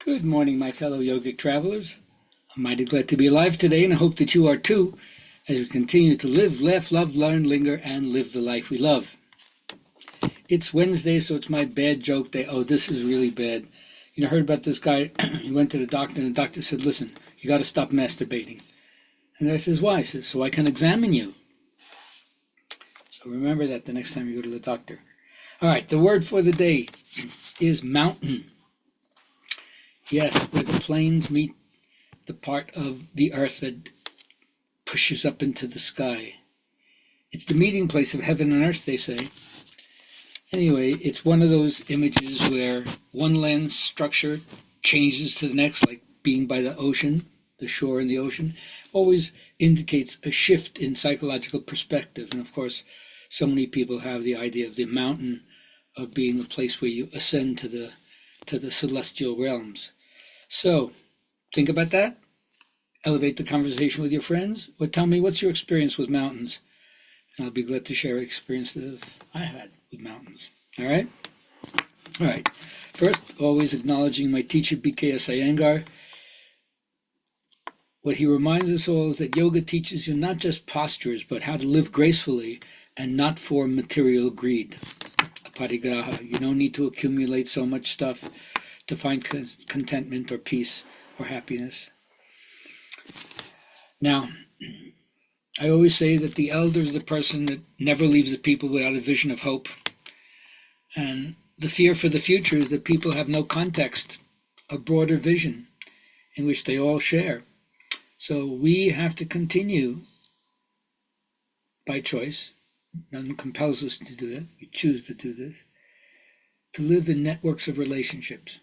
Good morning, my fellow yogic travelers. I'm mighty glad to be alive today, and I hope that you are too, as we continue to live, laugh, love, learn, linger, and live the life we love. It's Wednesday, so it's my bad joke day. Oh, this is really bad. You know, I heard about this guy. He went to the doctor, and the doctor said, listen, you got to stop masturbating. And the guy says, why? He says, so I can examine you. So remember that the next time you go to the doctor. All right, the word for the day is mountain. Yes, where the plains meet the part of the earth that pushes up into the sky. It's the meeting place of heaven and earth, they say. Anyway, it's one of those images where one land structure changes to the next, like being by the ocean, the shore in the ocean, always indicates a shift in psychological perspective. And of course, so many people have the idea of the mountain of being a place where you ascend to the celestial realms. So, think about that. Elevate the conversation with your friends, or tell me what's your experience with mountains. And I'll be glad to share experience that I had with mountains. All right? All right. First, always acknowledging my teacher, B.K.S. Iyengar. What he reminds us all is that yoga teaches you not just postures, but how to live gracefully and not for material greed. Aparigraha. You don't need to accumulate so much stuff to find contentment or peace or happiness. Now, I always say that the elder is the person that never leaves the people without a vision of hope. And the fear for the future is that people have no context, a broader vision in which they all share. So we have to continue by choice. None one compels us to do that. We choose to do this. To live in networks of relationships.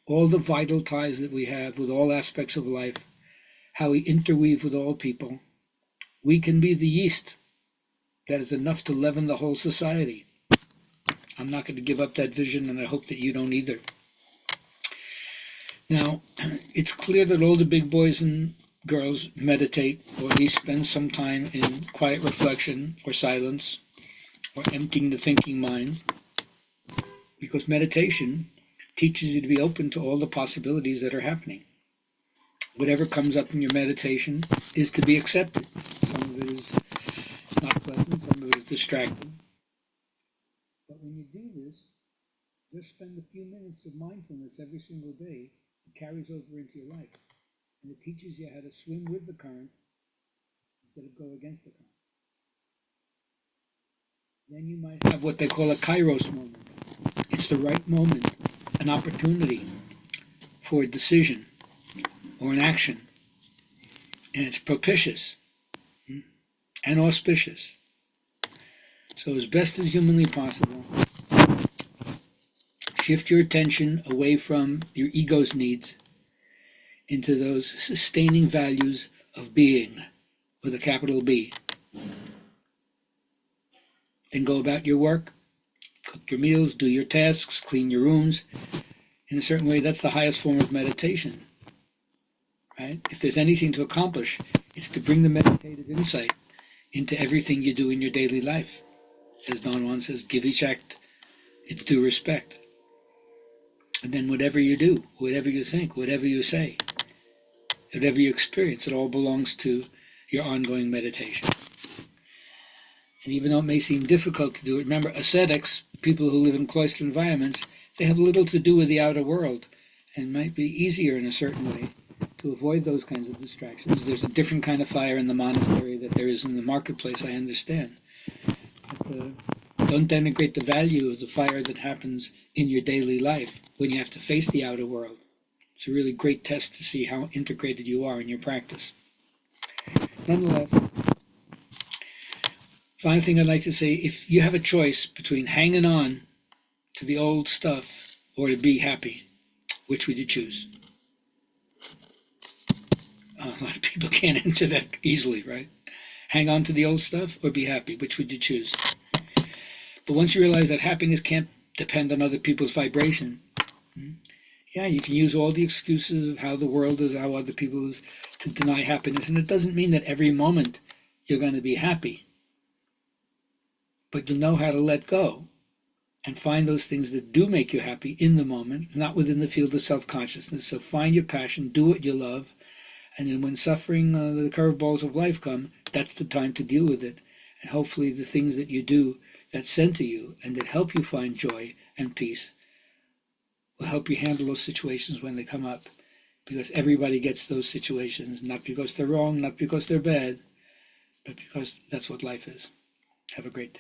All the vital ties that we have with all aspects of life, how we interweave with all people. We can be the yeast that is enough to leaven the whole society. I'm not going to give up that vision, and I hope that you don't either. Now, it's clear that all the big boys and girls meditate, or at least spend some time in quiet reflection or silence, or emptying the thinking mind, because meditation teaches you to be open to all the possibilities that are happening. Whatever comes up in your meditation is to be accepted. Some of it is not pleasant, some of it is distracting. But when you do this, just spend a few minutes of mindfulness every single day. It carries over into your life. And it teaches you how to swim with the current instead of go against the current. Then you might have what they call a kairos moment. It's the right moment, an opportunity for a decision or an action. And it's propitious and auspicious. So as best as humanly possible, shift your attention away from your ego's needs into those sustaining values of being, with a capital B. Then go about your work, cook your meals, do your tasks, clean your rooms. In a certain way, that's the highest form of meditation. Right? If there's anything to accomplish, it's to bring the meditative insight into everything you do in your daily life. As Don Juan says, give each act its due respect. And then whatever you do, whatever you think, whatever you say, whatever you experience, it all belongs to your ongoing meditation. And even though it may seem difficult to do it, remember, ascetics, people who live in cloistered environments, they have little to do with the outer world, and might be easier in a certain way to avoid those kinds of distractions. There's a different kind of fire in the monastery that there is in the marketplace, I understand. But don't denigrate the value of the fire that happens in your daily life when you have to face the outer world. It's a really great test to see how integrated you are in your practice. Nonetheless, final thing I'd like to say, if you have a choice between hanging on to the old stuff or to be happy, which would you choose? A lot of people can't answer that easily, right? Hang on to the old stuff or be happy, which would you choose? But once you realize that happiness can't depend on other people's vibration, yeah, you can use all the excuses of how the world is, how other people is, to deny happiness. And it doesn't mean that every moment you're going to be happy. But you'll know how to let go and find those things that do make you happy in the moment, not within the field of self-consciousness. So find your passion, do what you love, and then when suffering, the curveballs of life come, that's the time to deal with it. And hopefully the things that you do that center you and that help you find joy and peace will help you handle those situations when they come up. Because everybody gets those situations, not because they're wrong, not because they're bad, but because that's what life is. Have a great day.